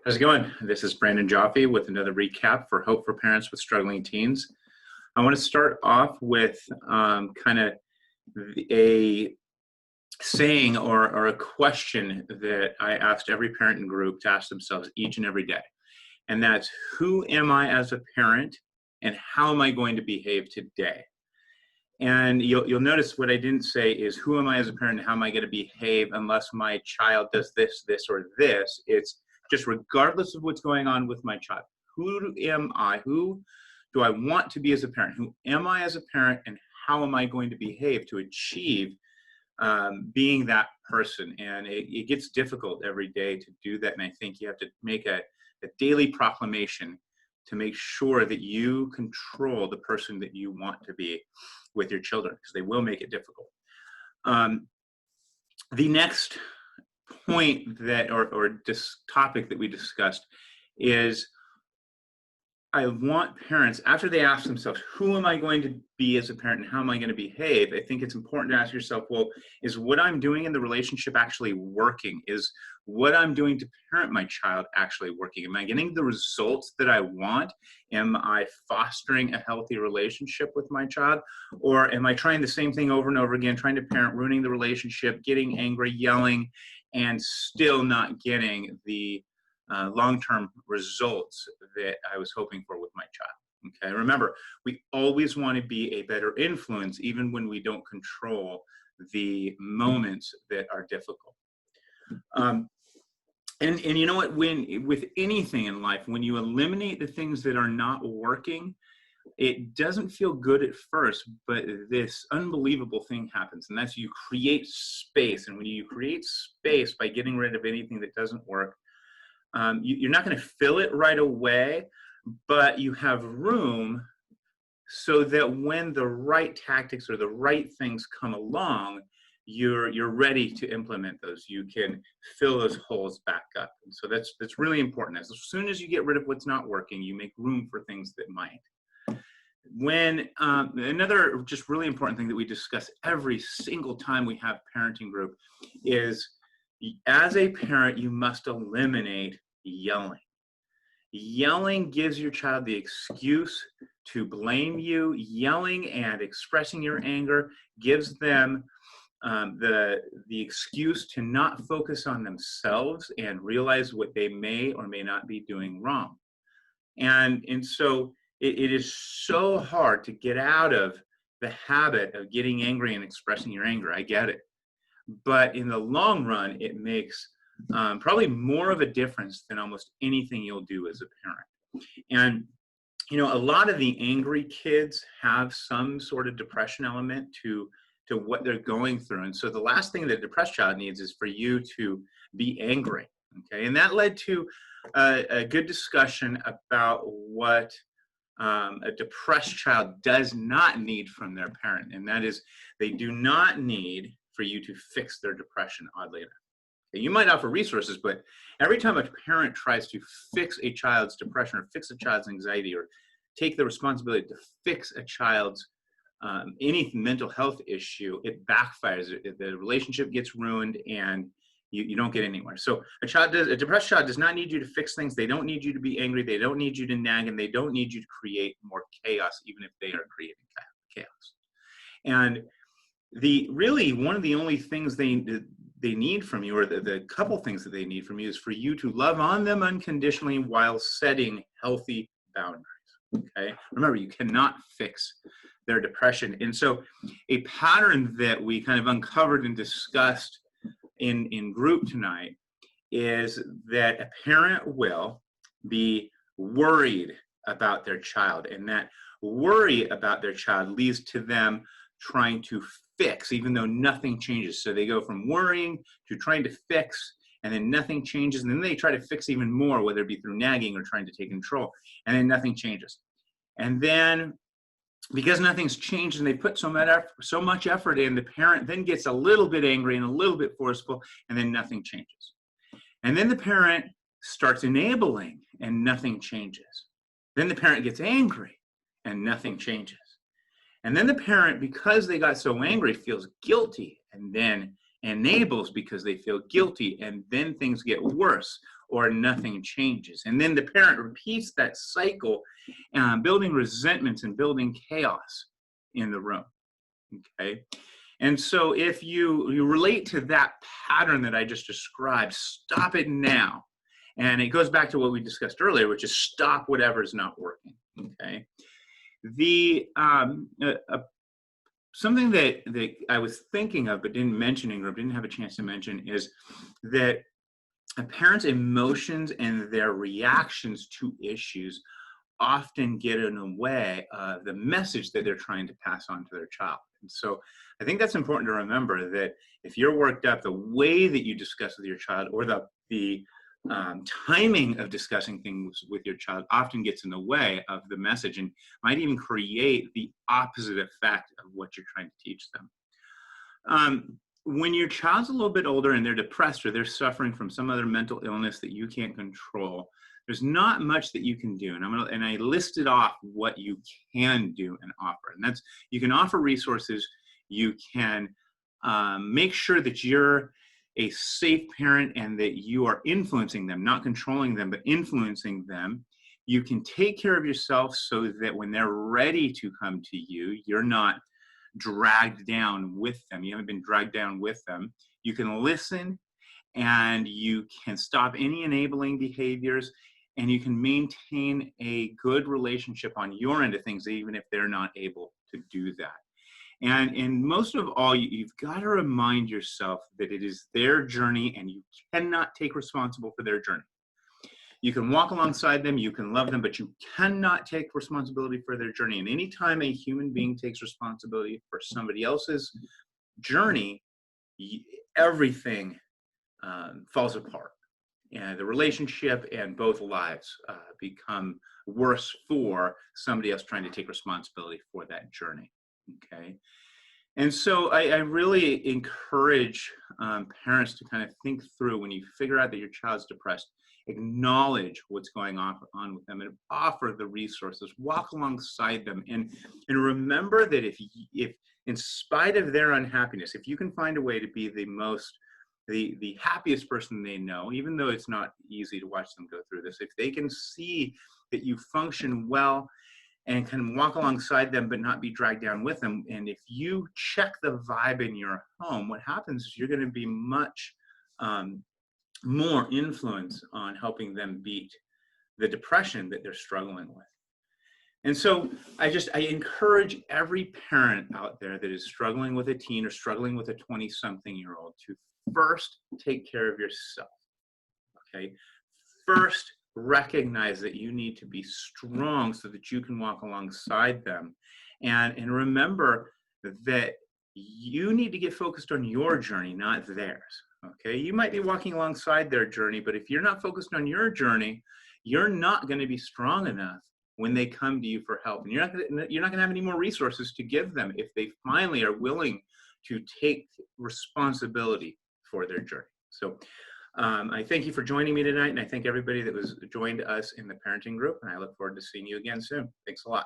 How's it going? This is Brandon Jaffe with another recap for Hope for Parents with Struggling Teens. I want to start off with kind of a saying or a question that I asked every parent in group to ask themselves each and every day. And that's, who am I as a parent and how am I going to behave today? And you'll notice what I didn't say is, who am I as a parent and how am I going to behave unless my child does this, this, or this. It's just regardless of what's going on with my child. Who am I? Who do I want to be as a parent? Who am I as a parent and how am I going to behave to achieve being that person? And it gets difficult every day to do that. And I think you have to make a daily proclamation to make sure that you control the person that you want to be with your children, because they will make it difficult. The next point that, or this topic that we discussed is, I want parents, after they ask themselves, who am I going to be as a parent and how am I going to behave? I think it's important to ask yourself, well, is what I'm doing in the relationship actually working? Is what I'm doing to parent my child actually working? Am I getting the results that I want? Am I fostering a healthy relationship with my child? Or am I trying the same thing over and over again, trying to parent, ruining the relationship, getting angry, yelling, and still not getting the long-term results that I was hoping for with my child? Okay, remember, we always want to be a better influence, even when we don't control the moments that are difficult. And you know what, with anything in life, when you eliminate the things that are not working, it doesn't feel good at first, but this unbelievable thing happens, and that's you create space. And when you create space by getting rid of anything that doesn't work, you're not going to fill it right away, but you have room so that when the right tactics or the right things come along, you're ready to implement those. You can fill those holes back up. And so that's really important. As soon as you get rid of what's not working, you make room for things that might. When another just really important thing that we discuss every single time we have parenting group is, as a parent, you must eliminate yelling. Yelling gives your child the excuse to blame you. Yelling and expressing your anger gives them the excuse to not focus on themselves and realize what they may or may not be doing wrong. And so it is so hard to get out of the habit of getting angry and expressing your anger. I get it. But in the long run, it makes probably more of a difference than almost anything you'll do as a parent. And, you know, a lot of the angry kids have some sort of depression element to what they're going through. And so the last thing that a depressed child needs is for you to be angry. Okay. And that led to a good discussion about what a depressed child does not need from their parent. And that is, they do not need for you to fix their depression, oddly enough. Okay, you might offer resources, but every time a parent tries to fix a child's depression or fix a child's anxiety or take the responsibility to fix a child's any mental health issue, it backfires. The relationship gets ruined and you don't get anywhere. So a depressed child does not need you to fix things. They don't need you to be angry. They don't need you to nag, and they don't need you to create more chaos, even if they are creating chaos. And really one of the only things they need from you, or the couple things that they need from you, is for you to love on them unconditionally while setting healthy boundaries. Okay, remember, you cannot fix their depression. And so a pattern that we kind of uncovered and discussed in group tonight is that a parent will be worried about their child, and that worry about their child leads to them trying to fix, even though nothing changes. So they go from worrying to trying to fix, and then nothing changes, and then they try to fix even more, whether it be through nagging or trying to take control, and then nothing changes. And then, because nothing's changed and they put so much effort in, the parent then gets a little bit angry and a little bit forceful, and then nothing changes. And then the parent starts enabling and nothing changes. Then the parent gets angry and nothing changes. And then the parent, because they got so angry, feels guilty, and then enables because they feel guilty, and then things get worse or nothing changes. And then the parent repeats that cycle, building resentments and building chaos in the room. Okay. And so if you relate to that pattern that I just described, stop it now. And it goes back to what we discussed earlier, which is stop whatever is not working. Okay. The something that I was thinking of but didn't mention or didn't have a chance to mention is that a parent's emotions and their reactions to issues often get in the way of the message that they're trying to pass on to their child. And so I think that's important to remember, that if you're worked up, the way that you discuss with your child, or the timing of discussing things with your child, often gets in the way of the message and might even create the opposite effect of what you're trying to teach them. When your child's a little bit older and they're depressed or they're suffering from some other mental illness that you can't control, there's not much that you can do. And I listed off what you can do and offer. And that's, you can offer resources. You can make sure that you're a safe parent and that you are influencing them, not controlling them, but influencing them. You can take care of yourself so that when they're ready to come to you, you're not dragged down with them. You haven't been dragged down with them. You can listen, and you can stop any enabling behaviors, and you can maintain a good relationship on your end of things, even if they're not able to do that. And most of all, you've got to remind yourself that it is their journey and you cannot take responsible for their journey. You can walk alongside them, you can love them, but you cannot take responsibility for their journey. And anytime a human being takes responsibility for somebody else's journey, everything falls apart. And the relationship and both lives become worse for somebody else trying to take responsibility for that journey. Okay. And so I really encourage parents to kind of think through, when you figure out that your child's depressed, acknowledge what's going on with them and offer the resources, walk alongside them, and remember that if in spite of their unhappiness, if you can find a way to be the happiest person they know, even though it's not easy to watch them go through this, if they can see that you function well and can walk alongside them but not be dragged down with them, and if you check the vibe in your home, what happens is you're going to be much more influence on helping them beat the depression that they're struggling with. And so I encourage every parent out there that is struggling with a teen or struggling with a 20-something-year-old to first take care of yourself. Okay? First, recognize that you need to be strong so that you can walk alongside them. And remember that you need to get focused on your journey, not theirs. Okay? You might be walking alongside their journey, but if you're not focused on your journey, you're not going to be strong enough when they come to you for help. And you're not going to have any more resources to give them if they finally are willing to take responsibility for their journey. So I thank you for joining me tonight, and I thank everybody that was joined us in the parenting group, and I look forward to seeing you again soon. Thanks a lot.